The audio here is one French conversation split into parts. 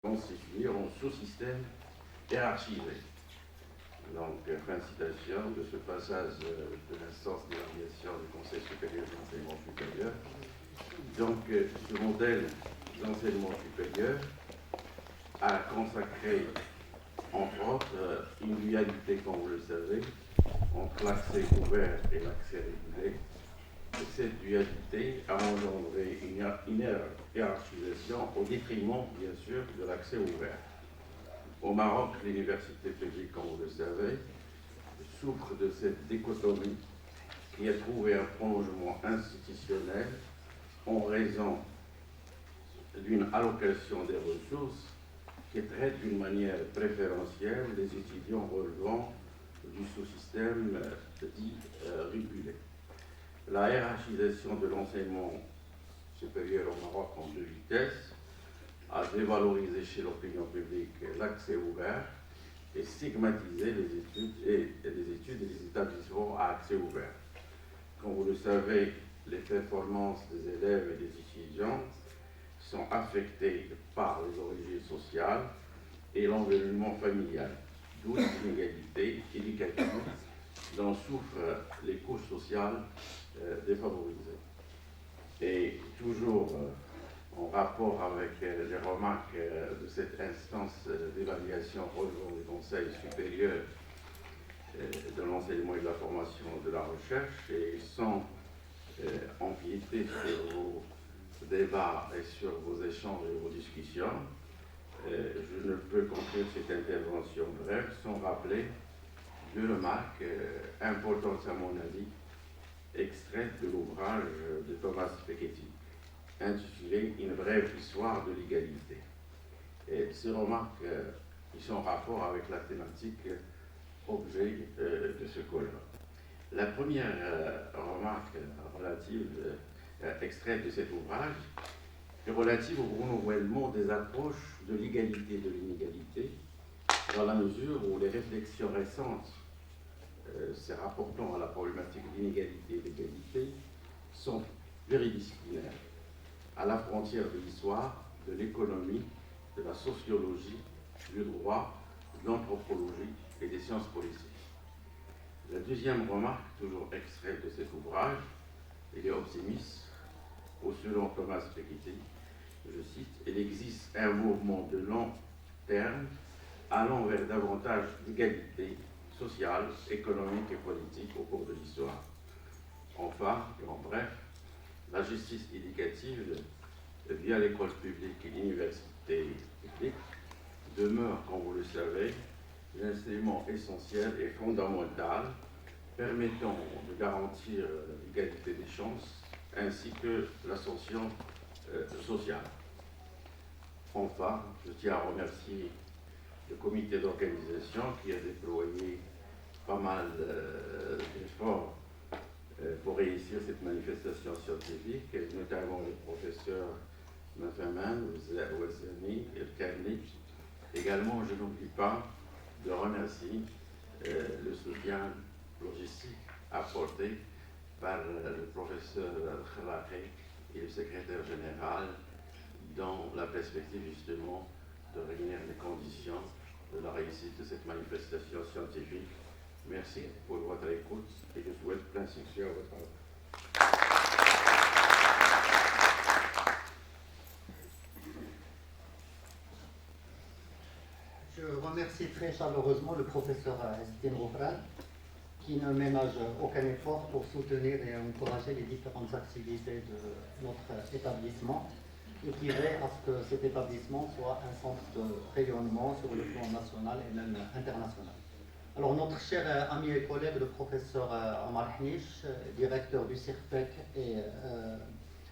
constitué en sous-système hiérarchisé. Donc, fin de citation de ce passage de l'instance d'évaluation du Conseil supérieur de l'enseignement supérieur. Donc, ce modèle d'enseignement supérieur a consacré, entre autres, une dualité, comme vous le savez, entre l'accès ouvert et l'accès régulé. Et cette dualité a engendré une hiérarchisation au détriment, bien sûr, de l'accès ouvert. Au Maroc, l'université publique, comme vous le savez, souffre de cette dichotomie qui a trouvé un prolongement institutionnel en raison d'une allocation des ressources qui traite d'une manière préférentielle les étudiants relevant du sous-système dit régulé. La hiérarchisation de l'enseignement supérieur au Maroc en deux vitesses a dévalorisé chez l'opinion publique l'accès ouvert et stigmatisé les études et les établissements à accès ouvert. Comme vous le savez, les performances des élèves et des étudiants sont affectées par les origines sociales et l'environnement familial, d'où l'inégalité éducative dont souffrent les couches sociales défavorisées. Et toujours en rapport avec les remarques de cette instance d'évaluation relevant du Conseil supérieur de l'enseignement et de la formation de la recherche, et sans empiéter sur vos débats et sur vos échanges et vos discussions, je ne peux conclure cette intervention brève sans rappeler deux remarques importantes à mon avis, extraites de l'ouvrage de Thomas Piketty, intitulé Une brève histoire de l'égalité. Et ces remarques qui sont en rapport avec la thématique objet de ce colloque. La première remarque relative, extraite de cet ouvrage, est relative au renouvellement des approches de l'égalité et de l'inégalité, dans la mesure où les réflexions récentes se rapportant à la problématique d'inégalité et d'égalité sont pluridisciplinaires, à la frontière de l'histoire, de l'économie, de la sociologie, du droit, de l'anthropologie et des sciences politiques. La deuxième remarque, toujours extraite de cet ouvrage, il est optimiste, ou selon Thomas Piketty, je cite, il existe un mouvement de long terme allant vers davantage d'égalité sociale, économique et politique au cours de l'histoire. Enfin, et en bref, la justice éducative via l'école publique et l'université publique demeure, comme vous le savez, l'instrument essentiel et fondamental permettant de garantir l'égalité des chances ainsi que l'ascension sociale. Enfin, je tiens à remercier le comité d'organisation qui a déployé pas mal d'efforts pour réussir cette manifestation scientifique, notamment le professeur Mafaman, Ouazzani et Kamli. Également, je n'oublie pas de remercier le soutien logistique apporté par le professeur Khalaqi et le secrétaire général dans la perspective justement de réunir les conditions de la réussite de cette manifestation scientifique. Merci pour votre écoute et je souhaite plein succès à votre travail. Je remercie très chaleureusement le professeur Ezdine Roufran qui ne ménage aucun effort pour soutenir et encourager les différentes activités de notre établissement et qui veille à ce que cet établissement soit un centre de rayonnement sur le plan national et même international. Alors notre cher ami et collègue, le professeur Omar Hnish, directeur du CIRPEC et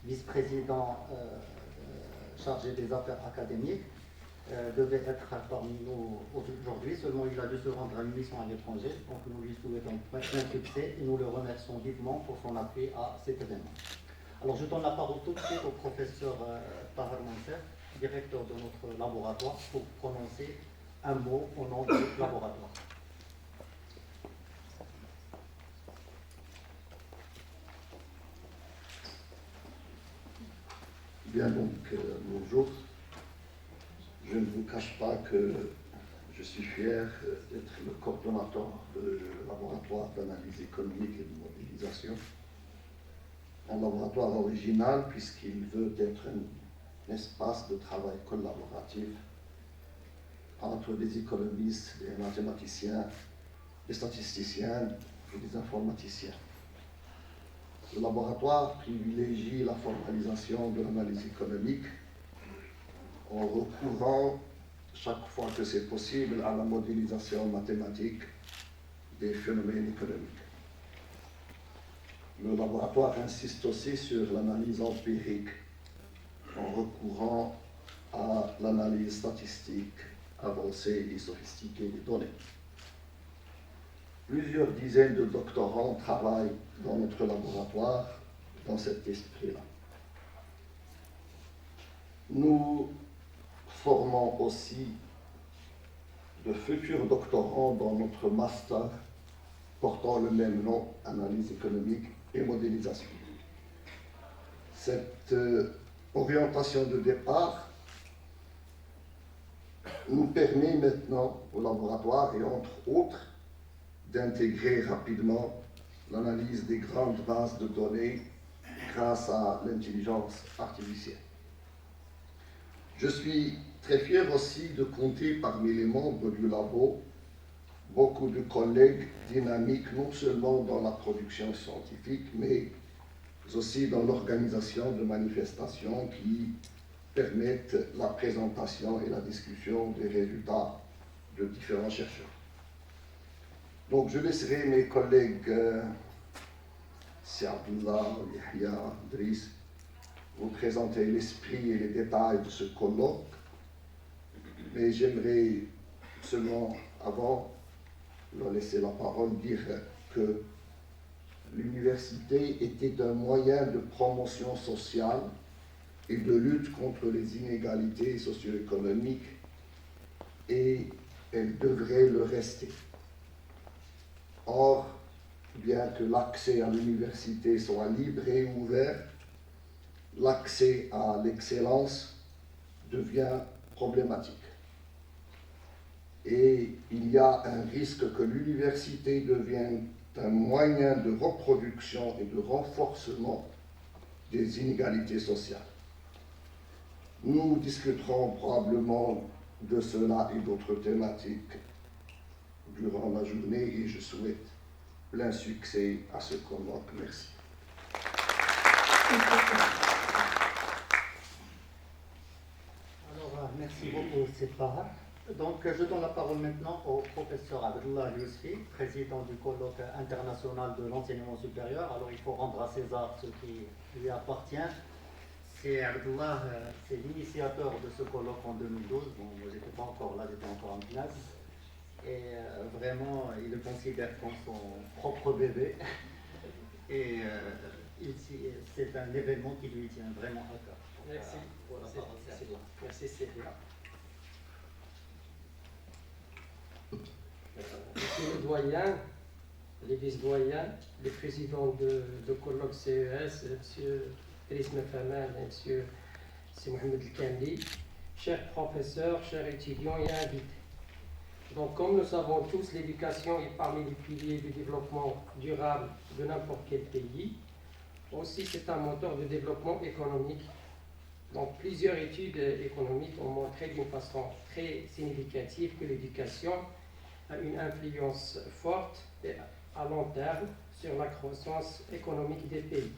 vice-président chargé des affaires académiques, devait être parmi nous aujourd'hui, seulement il a dû se rendre à une mission à l'étranger, donc nous lui souhaitons plein succès et nous le remercions vivement pour son appui à cet événement. Alors je donne la parole tout de suite au professeur Tahar Manser, directeur de notre laboratoire, pour prononcer un mot au nom du laboratoire. Bien donc, bonjour. Je ne vous cache pas que je suis fier d'être le coordonnateur du laboratoire d'analyse économique et de modélisation. Un laboratoire original puisqu'il veut être un espace de travail collaboratif entre des économistes, des mathématiciens, des statisticiens et des informaticiens. Le laboratoire privilégie la formalisation de l'analyse économique en recourant chaque fois que c'est possible à la modélisation mathématique des phénomènes économiques. Le laboratoire insiste aussi sur l'analyse empirique en recourant à l'analyse statistique avancée et sophistiquée des données. Plusieurs dizaines de doctorants travaillent dans notre laboratoire dans cet esprit-là. Nous formons aussi de futurs doctorants dans notre master portant le même nom, analyse économique et modélisation. Cette orientation de départ nous permet maintenant au laboratoire et entre autres d'intégrer rapidement l'analyse des grandes bases de données grâce à l'intelligence artificielle. Je suis très fier aussi de compter parmi les membres du labo beaucoup de collègues dynamiques, non seulement dans la production scientifique, mais aussi dans l'organisation de manifestations qui permettent la présentation et la discussion des résultats de différents chercheurs. Donc je laisserai mes collègues Si Abdullah, Yahya, Driss vous présenter l'esprit et les détails de ce colloque, mais j'aimerais seulement, avant leur laisser la parole, dire que l'université était un moyen de promotion sociale et de lutte contre les inégalités socio-économiques, et elle devrait le rester. Or, bien que l'accès à l'université soit libre et ouvert, l'accès à l'excellence devient problématique. Et il y a un risque que l'université devienne un moyen de reproduction et de renforcement des inégalités sociales. Nous discuterons probablement de cela et d'autres thématiques durant la journée et je souhaite plein succès à ce colloque. Merci. Alors, merci beaucoup, Sefara. Donc, je donne la parole maintenant au professeur Abdullah Yousfi, président du colloque international de l'enseignement supérieur. Alors, il faut rendre à César ce qui lui appartient. C'est Abdullah, c'est l'initiateur de ce colloque en 2012. Bon, moi, je n'étais pas encore là, j'étais encore en classe. Et vraiment, il le considère comme son propre bébé. Et c'est un événement qui lui tient vraiment à cœur. Merci. Merci Célia. Monsieur le doyen, les vice-doyens, les présidents de colloque CES, M. Driss Mefaman et M. Mohamed El-Kamli, chers professeurs, chers étudiants et invités. Donc, comme nous savons tous, l'éducation est parmi les piliers du développement durable de n'importe quel pays. Aussi, c'est un moteur de développement économique. Donc, plusieurs études économiques ont montré d'une façon très significative que l'éducation a une influence forte et à long terme sur la croissance économique des pays.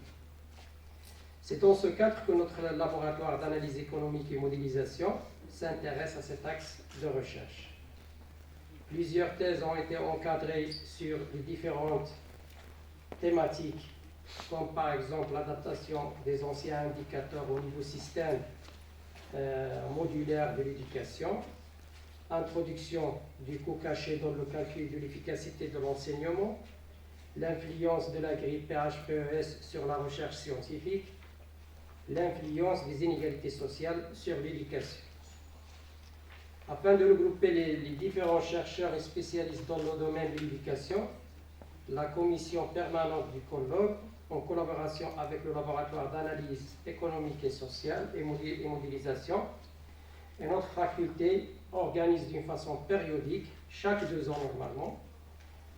C'est dans ce cadre que notre laboratoire d'analyse économique et modélisation s'intéresse à cet axe de recherche. Plusieurs thèses ont été encadrées sur les différentes thématiques, comme par exemple l'adaptation des anciens indicateurs au nouveau système modulaire de l'éducation, introduction du coût caché dans le calcul de l'efficacité de l'enseignement, l'influence de la grille PHPES sur la recherche scientifique, l'influence des inégalités sociales sur l'éducation. Afin de regrouper les différents chercheurs et spécialistes dans le domaine de l'éducation, la commission permanente du colloque, en collaboration avec le laboratoire d'analyse économique et sociale et modélisation, et notre faculté organise d'une façon périodique, chaque 2 ans normalement,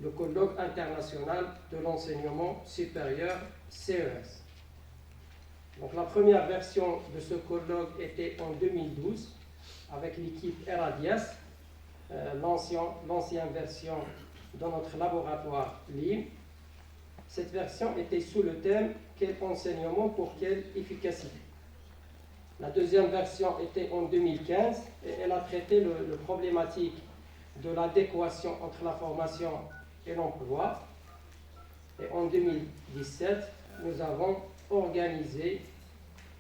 le colloque international de l'enseignement supérieur CES. Donc la première version de ce colloque était en 2012 avec l'équipe Eradias, l'ancienne version dans notre laboratoire LIM. Cette version était sous le thème « Quel enseignement pour quelle efficacité ». La deuxième version était en 2015 et elle a traité le problématique de l'adéquation entre la formation et l'emploi. Et en 2017, nous avons organisé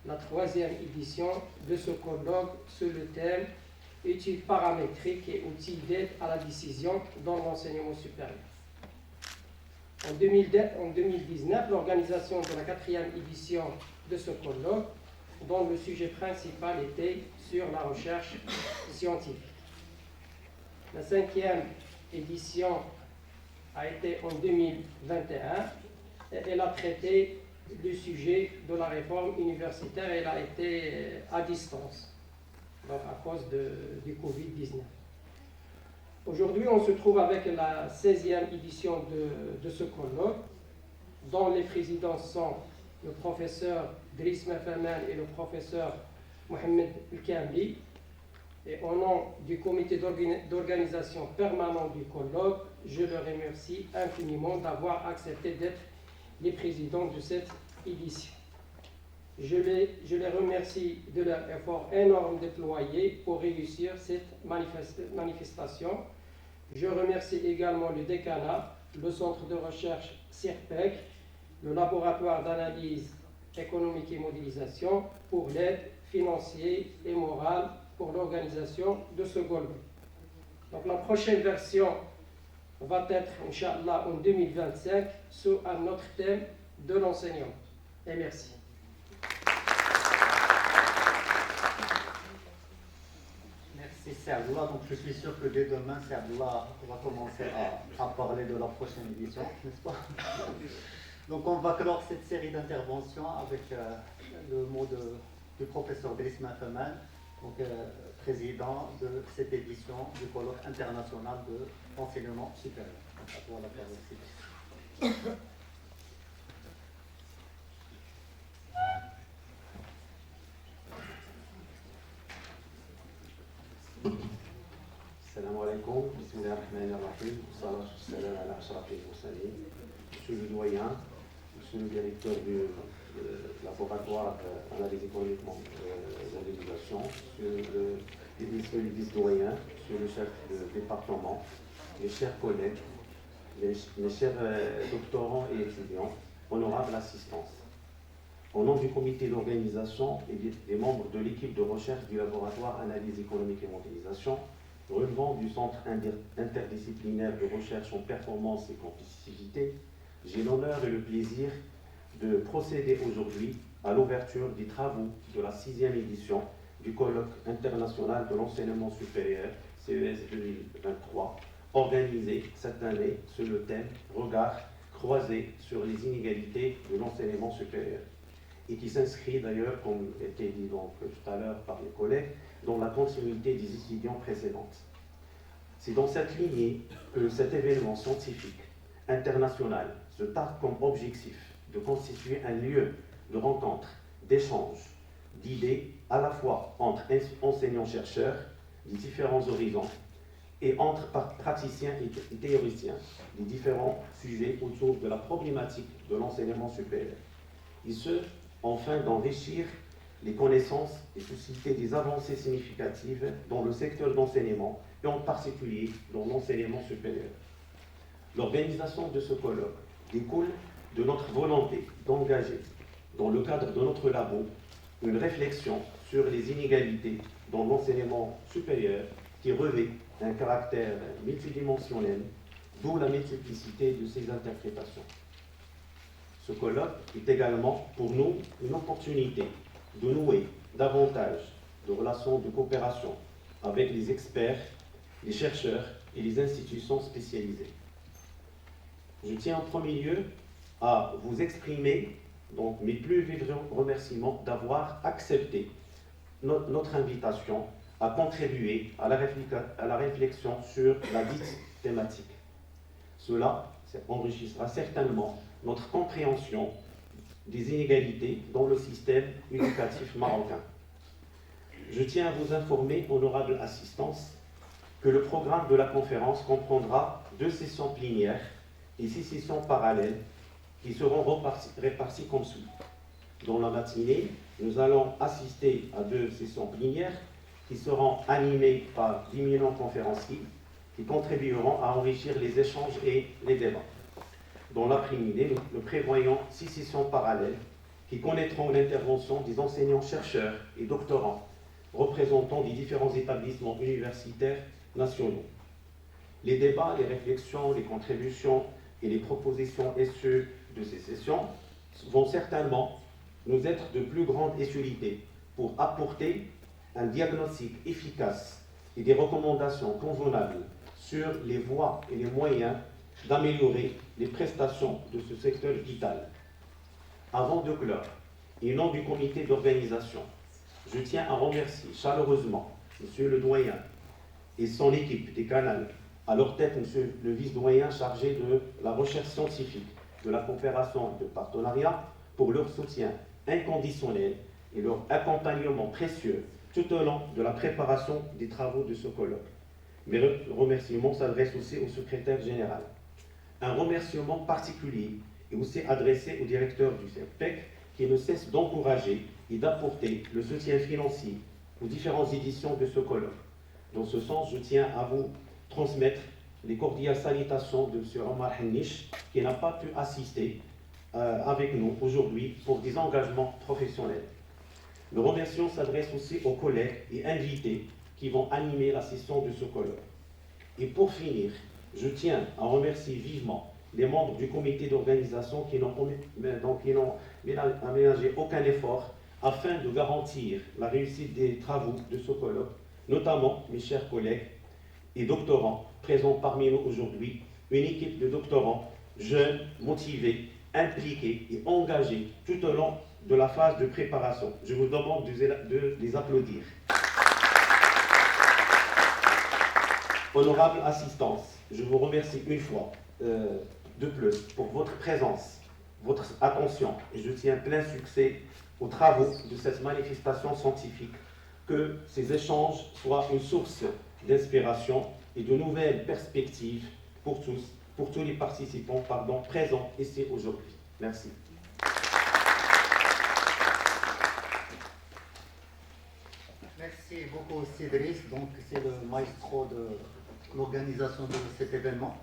la 3e édition de ce colloque sous le thème « Études paramétriques et outils d'aide à la décision dans l'enseignement supérieur ». En 2019, l'organisation de la 4e édition de ce colloque, dont le sujet principal était sur la recherche scientifique. La 5e édition a été en 2021 et elle a traité le sujet de la réforme universitaire et elle a été à distance, donc à cause du Covid-19. Aujourd'hui, on se trouve avec la 16e édition de ce colloque, dont les présidents sont le professeur Driss Mefaman et le professeur Mohamed El-Kamli. Et au nom du comité d'organisation permanent du colloque, je leur remercie infiniment d'avoir accepté d'être les présidents de cette édition. Je les remercie de leur effort énorme déployé pour réussir cette manifestation. Je remercie également le décanat, le centre de recherche CIRPEC, le laboratoire d'analyse économique et modélisation pour l'aide financière et morale pour l'organisation de ce colloque. Donc la prochaine version va être, Inch'Allah, en 2025 sous un autre thème de l'enseignement. Et merci. Merci Serdoula. Donc je suis sûr que dès demain, Serdoula va commencer à parler de la prochaine édition, n'est-ce pas? Donc on va clore cette série d'interventions avec le mot du professeur Driss Mefaman, donc président de cette édition du colloque international de l'enseignement supérieur. Donc à toi la parole, Driss. Salam alaikum, bismillah ar-Rahman ar-Rahim, salatu salam ala ashrafil mursalin. Monsieur le doyen, monsieur le directeur du laboratoire d'analyse économique de l'éducation, monsieur le vice-doyen, monsieur le chef de département, mes chers collègues, mes chers doctorants et étudiants, honorable assistance. Au nom du comité d'organisation et des membres de l'équipe de recherche du laboratoire analyse économique et modélisation, relevant du centre interdisciplinaire de recherche en performance et compétitivité, j'ai l'honneur et le plaisir de procéder aujourd'hui à l'ouverture des travaux de la 6e édition du colloque international de l'enseignement supérieur CES 2023, organisé cette année sur le thème « Regard croisé sur les inégalités de l'enseignement supérieur » et qui s'inscrit d'ailleurs, comme était dit donc tout à l'heure par les collègues, dans la continuité des étudiants précédentes. C'est dans cette lignée que cet événement scientifique international se targue comme objectif de constituer un lieu de rencontre, d'échange, d'idées à la fois entre enseignants-chercheurs des différents horizons et entre praticiens et théoriciens des différents sujets autour de la problématique de l'enseignement supérieur. Et ce, afin d'enrichir les connaissances et susciter des avancées significatives dans le secteur d'enseignement et en particulier dans l'enseignement supérieur. L'organisation de ce colloque découle de notre volonté d'engager, dans le cadre de notre labo, une réflexion sur les inégalités dans l'enseignement supérieur qui revêt un caractère multidimensionnel, d'où la multiplicité de ses interprétations. Ce colloque est également pour nous une opportunité de nouer davantage de relations de coopération avec les experts, les chercheurs et les institutions spécialisées. Je tiens en premier lieu à vous exprimer donc mes plus vifs remerciements d'avoir accepté notre invitation a contribué à la réflexion sur la dite thématique. Cela enrichira certainement notre compréhension des inégalités dans le système éducatif marocain. Je tiens à vous informer, honorable assistance, que le programme de la conférence comprendra 2 sessions plénières et 6 sessions parallèles qui seront réparties comme suit. Dans la matinée, nous allons assister à 2 sessions plénières qui seront animées par d'éminents conférenciers qui contribueront à enrichir les échanges et les débats. Dans l'après-midi, nous prévoyons 6 sessions parallèles qui connaîtront l'intervention des enseignants-chercheurs et doctorants représentant des différents établissements universitaires nationaux. Les débats, les réflexions, les contributions et les propositions issues de ces sessions vont certainement nous être de plus grande utilité pour apporter un diagnostic efficace et des recommandations convenables sur les voies et les moyens d'améliorer les prestations de ce secteur vital. Avant de clore, et au nom du comité d'organisation, je tiens à remercier chaleureusement M. le doyen et son équipe des canals, à leur tête M. le vice-doyen chargé de la recherche scientifique, de la coopération et de partenariat, pour leur soutien inconditionnel et leur accompagnement précieux tout au long de la préparation des travaux de ce colloque. Mes remerciements s'adressent aussi au secrétaire général. Un remerciement particulier est aussi adressé au directeur du CEPEC qui ne cesse d'encourager et d'apporter le soutien financier aux différentes éditions de ce colloque. Dans ce sens, je tiens à vous transmettre les cordiales salutations de M. Omar Hennish qui n'a pas pu assister avec nous aujourd'hui pour des engagements professionnels. Le remerciement s'adresse aussi aux collègues et invités qui vont animer la session de ce colloque. Et pour finir, je tiens à remercier vivement les membres du comité d'organisation qui n'ont aménagé aucun effort afin de garantir la réussite des travaux de ce colloque, notamment mes chers collègues et doctorants présents parmi nous aujourd'hui, une équipe de doctorants jeunes, motivés, impliqués et engagés tout au long de la phase de préparation. Je vous demande de les applaudir. Honorable assistance, je vous remercie une fois de plus pour votre présence, votre attention et je tiens plein succès aux travaux de cette manifestation scientifique. Que ces échanges soient une source d'inspiration et de nouvelles perspectives pour tous les participants présents ici aujourd'hui. Merci. Merci beaucoup Cédric, donc c'est le maestro de l'organisation de cet événement.